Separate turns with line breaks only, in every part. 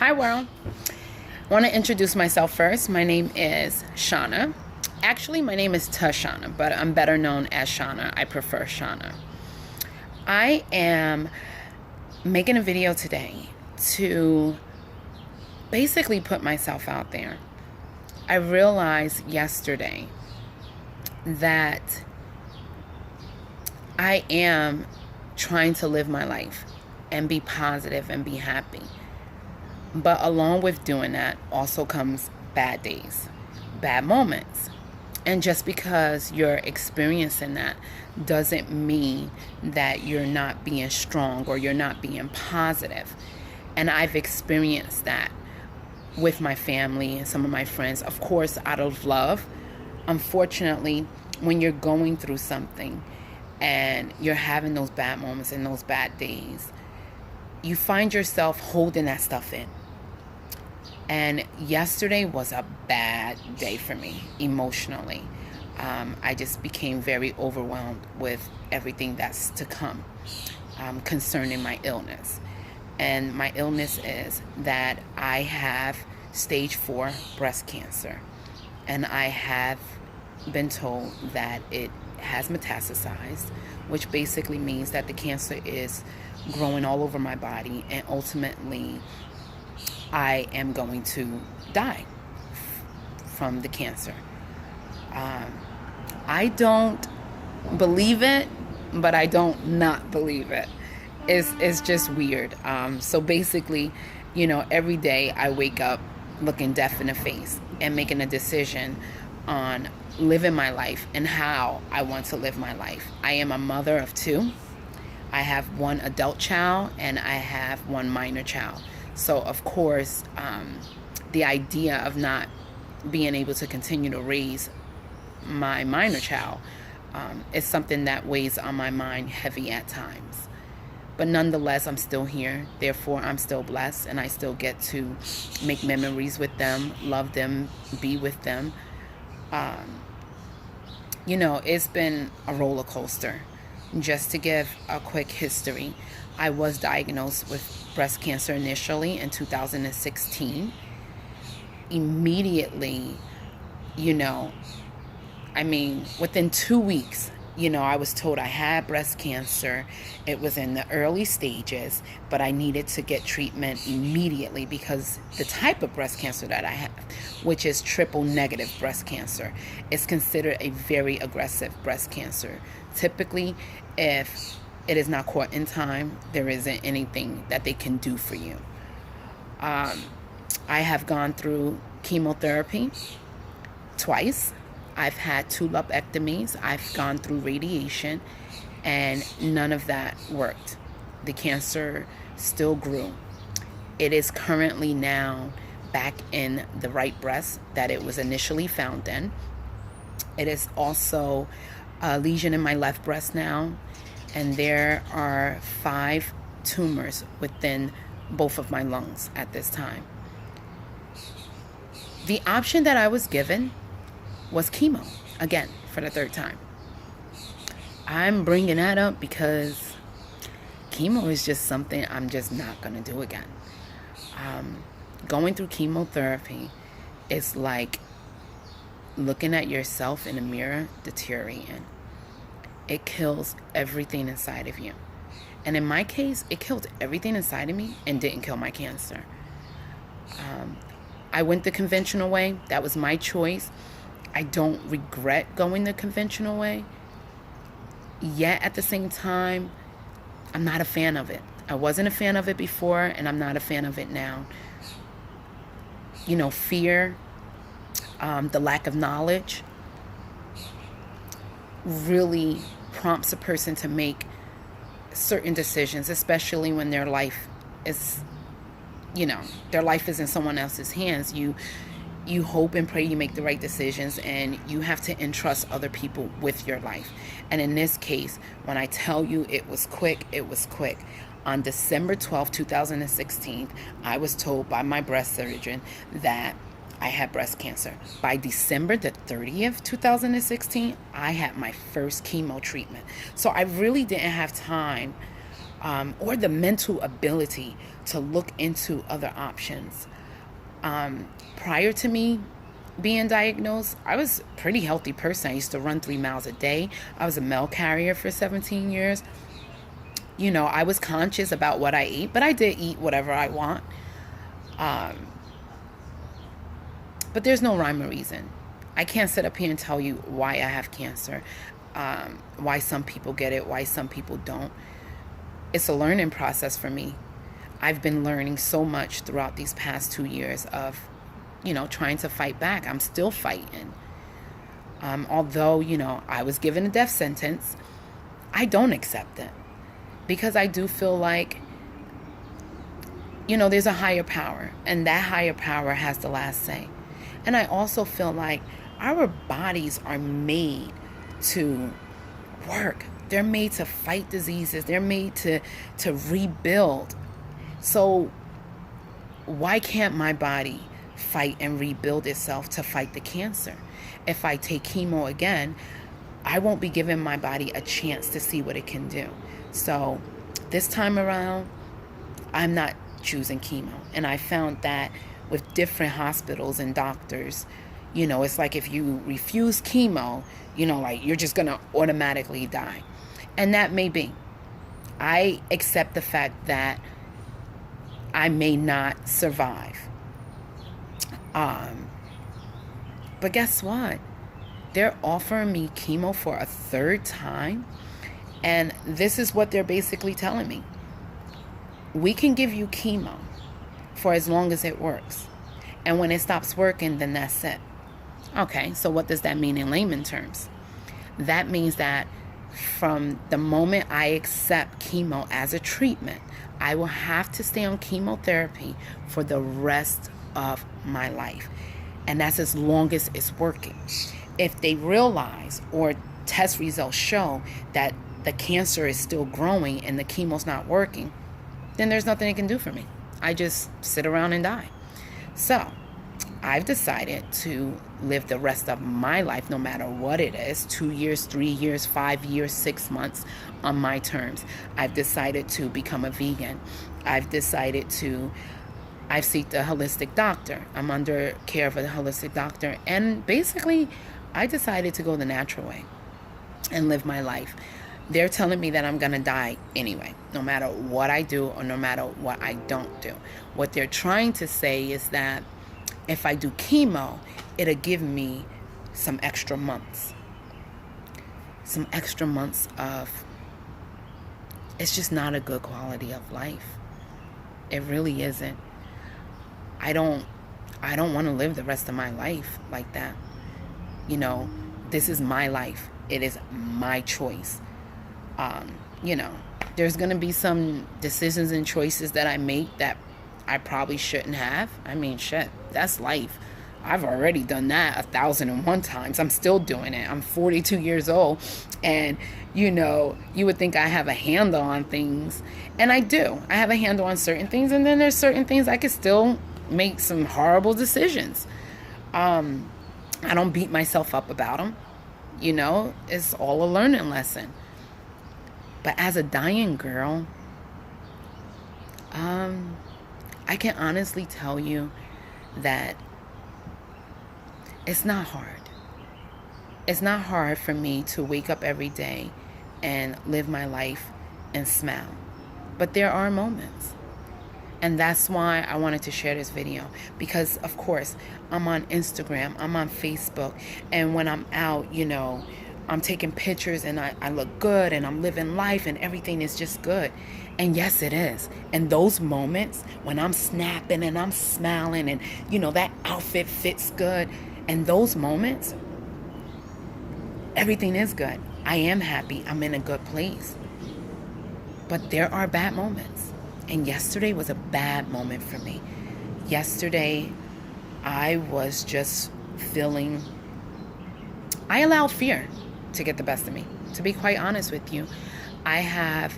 Hi, world. I want to introduce myself first. My name is Shauna. Actually, my name is Tashana, but I'm better known as Shauna. I prefer Shauna. I am making a video today to basically put myself out there. I realized yesterday that I am trying to live my life and be positive and be happy. But along with doing that also comes bad days, bad moments. And just because you're experiencing that doesn't mean that you're not being strong or you're not being positive. And I've experienced that with my family and some of my friends, of course, out of love. Unfortunately, when you're going through something and you're having those bad moments and those bad days, you find yourself holding that stuff in. And yesterday was a bad day for me emotionally. I just became very overwhelmed with everything that's to come concerning my illness. And my illness is that I have stage 4 breast cancer. And I have been told that it has metastasized, which basically means that the cancer is growing all over my body, and ultimately I am going to die from the cancer. I don't believe it, but I don't not believe it. It's just weird. So basically, every day I wake up looking death in the face and making a decision on living my life and how I want to live my life. I am a mother of 2. I have 1 adult child and I have 1 minor child. So, of course, the idea of not being able to continue to raise my minor child is something that weighs on my mind heavy at times. But nonetheless, I'm still here. Therefore, I'm still blessed, and I still get to make memories with them, love them, be with them. It's been a roller coaster. Just to give a quick history, I was diagnosed with breast cancer initially in 2016. Immediately, within 2 weeks, I was told I had breast cancer. It was in the early stages, but I needed to get treatment immediately because the type of breast cancer that I have, which is triple negative breast cancer, is considered a very aggressive breast cancer. Typically, if it is not caught in time, there isn't anything that they can do for you. I have gone through chemotherapy twice. I've had 2 lumpectomies. I've gone through radiation, and none of that worked. The cancer still grew. It is currently now back in the right breast that it was initially found in. It is also a lesion in my left breast now, and there are 5 tumors within both of my lungs at this time. The option that I was given was chemo, again, for the 3rd time. I'm bringing that up because chemo is just something I'm just not going to do again. Going through chemotherapy is like looking at yourself in a mirror deteriorating. It kills everything inside of you. And in my case, it killed everything inside of me and didn't kill my cancer. I went the conventional way. That was my choice. I don't regret going the conventional way. Yet at the same time, I'm not a fan of it. I wasn't a fan of it before, and I'm not a fan of it now. Fear, the lack of knowledge really prompts a person to make certain decisions, especially when their life is, their life is in someone else's hands. You hope and pray you make the right decisions, and you have to entrust other people with your life. And in this case, when I tell you it was quick, it was quick. On December 12, 2016, I was told by my breast surgeon that I had breast cancer. By December the 30th, 2016, I had my first chemo treatment. So I really didn't have time or the mental ability to look into other options. Prior to me being diagnosed, I was a pretty healthy person. I used to run 3 miles a day. I was a mail carrier for 17 years. I was conscious about what I ate, but I did eat whatever I want. But there's no rhyme or reason. I can't sit up here and tell you why I have cancer, why some people get it, why some people don't. It's a learning process for me. I've been learning so much throughout these past 2 years of, trying to fight back. I'm still fighting. Although, I was given a death sentence, I don't accept it. Because I do feel like, there's a higher power, and that higher power has the last say. And I also feel like our bodies are made to work. They're made to fight diseases. They're made to rebuild. So why can't my body fight and rebuild itself to fight the cancer? If I take chemo again, I won't be giving my body a chance to see what it can do. So this time around, I'm not choosing chemo. And I found that with different hospitals and doctors, it's like if you refuse chemo, like you're just going to automatically die. And that may be. I accept the fact that I may not survive. But guess what? They're offering me chemo for a third time. And this is what they're basically telling me. We can give you chemo for as long as it works. And when it stops working, then that's it. Okay, so what does that mean in layman terms? That means that from the moment I accept chemo as a treatment, I will have to stay on chemotherapy for the rest of my life. And that's as long as it's working. If they realize or test results show that the cancer is still growing and the chemo's not working, then there's nothing it can do for me. I just sit around and die. So I've decided to live the rest of my life, no matter what it is, 2 years, 3 years, 5 years, 6 months, on my terms. I've decided to become a vegan. I've seeked a holistic doctor. I'm under care of a holistic doctor. And basically, I decided to go the natural way and live my life. They're telling me that I'm going to die anyway, no matter what I do or no matter what I don't do. What they're trying to say is that if I do chemo, it'll give me some extra months. Some extra months of, it's just not a good quality of life. It really isn't. I don't want to live the rest of my life like that. This is my life. It is my choice. There's going to be some decisions and choices that I make that I probably shouldn't have. I mean, shit, that's life. I've already done that 1,001 times. I'm still doing it. I'm 42 years old. And, you would think I have a handle on things. And I do. I have a handle on certain things. And then there's certain things I could still make some horrible decisions. I don't beat myself up about them. It's all a learning lesson. But as a dying girl, I can honestly tell you that it's not hard. It's not hard for me to wake up every day and live my life and smile. But there are moments. And that's why I wanted to share this video. Because, of course, I'm on Instagram, I'm on Facebook, and when I'm out, I'm taking pictures and I look good and I'm living life and everything is just good. And yes, it is. And those moments when I'm snapping and I'm smiling and, that outfit fits good. And those moments, everything is good. I am happy. I'm in a good place. But there are bad moments. And yesterday was a bad moment for me. Yesterday, I was just feeling, I allowed fear to get the best of me. To be quite honest with you, I have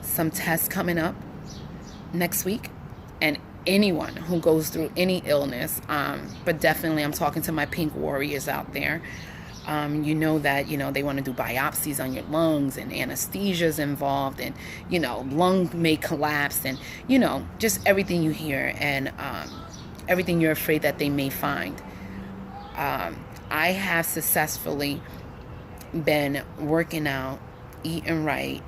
some tests coming up next week, and anyone who goes through any illness, but definitely I'm talking to my pink warriors out there, You know that, they want to do biopsies on your lungs and anesthesia's involved, and, lung may collapse, and, just everything you hear, and everything you're afraid that they may find. I have successfully been working out, eating right,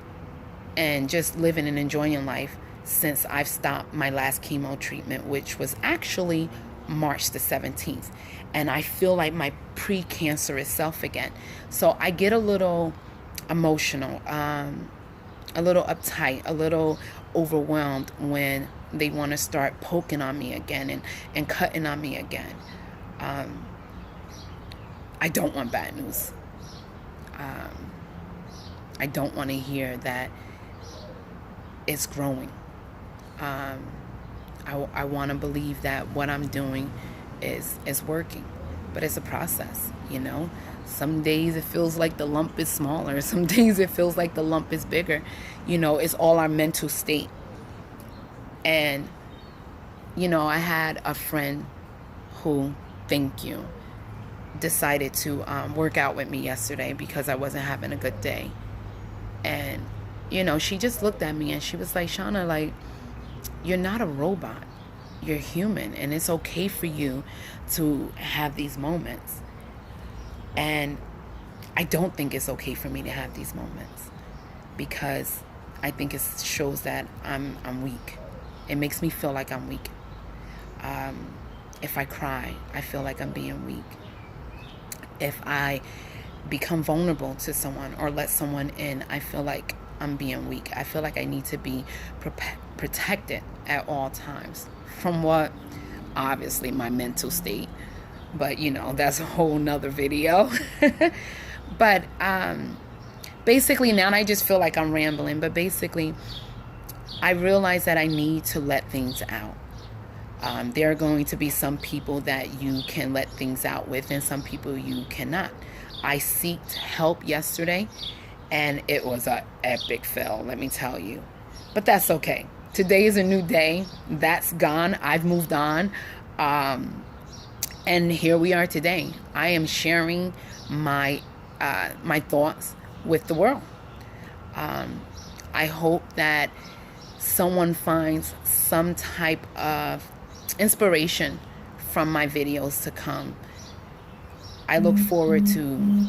and just living and enjoying life since I've stopped my last chemo treatment, which was actually March the 17th. And I feel like my pre-cancerous self again. So I get a little emotional, a little uptight, a little overwhelmed when they want to start poking on me again and cutting on me again. I don't want bad news. I don't want to hear that it's growing. I want to believe that what I'm doing is working, but it's a process, Some days it feels like the lump is smaller. Some days it feels like the lump is bigger. It's all our mental state. And, I had a friend who, thank you, decided to work out with me yesterday because I wasn't having a good day. And, she just looked at me and she was like, Shauna, like, you're not a robot. You're human, and it's okay for you to have these moments. And I don't think it's okay for me to have these moments, because I think it shows that I'm weak. It makes me feel like I'm weak. If I cry, I feel like I'm being weak. If I become vulnerable to someone or let someone in, I feel like I'm being weak. I feel like I need to be protected at all times from what? Obviously my mental state. But, that's a whole nother video. But basically now I just feel like I'm rambling. But basically, I realize that I need to let things out. There are going to be some people that you can let things out with, and some people you cannot. I sought help yesterday, and it was an epic fail, let me tell you. But that's okay. Today is a new day. That's gone. I've moved on. And here we are today. I am sharing my thoughts with the world. I hope that someone finds some type of inspiration from my videos to come. I look forward to